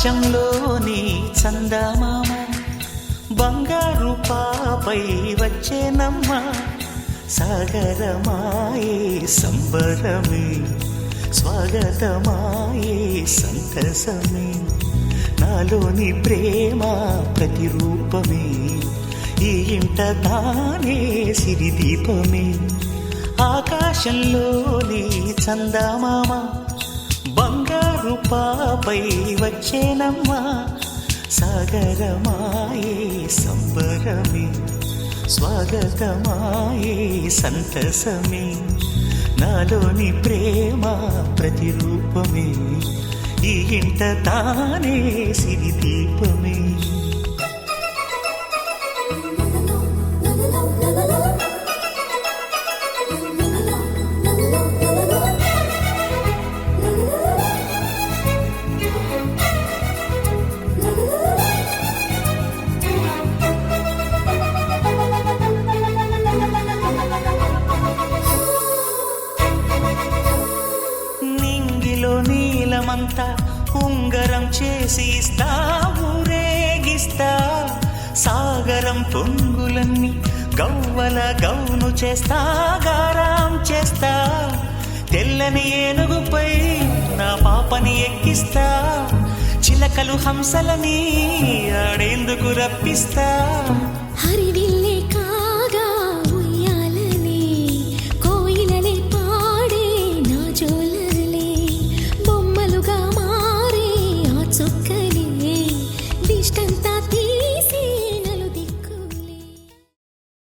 ఆకాశంలోని చందమామ బంగారు పాపై వచ్చేనమ్మ సాగరమాయే సంబరమే స్వాగతమాయే సంతసమే నాలోని ప్రేమ ప్రతిరూపమే ఈ ఇంట తానే సిరిదీపమే ఆకాశంలోని చందమామ బంగారు పాపై వచ్చేనమ్మా సాగరమాయే సంబరమే స్వాగతమాయే సంతసమే నాలోని ప్రేమ ప్రతిరూపమే ఈ ఇంట తానే సిరిదీపమే నీలమంతా ఉంగరం చేసి ఇస్తా ఊరేగిస్తా సాగరం పొంగులన్నీ గవ్వల గౌను చేస్తా గారాం చేస్తా తెల్లని ఏనుగుపై నా పాపని ఎక్కిస్తా చిలకలు హంసలని ఆడేందుకు రప్పిస్తా హరి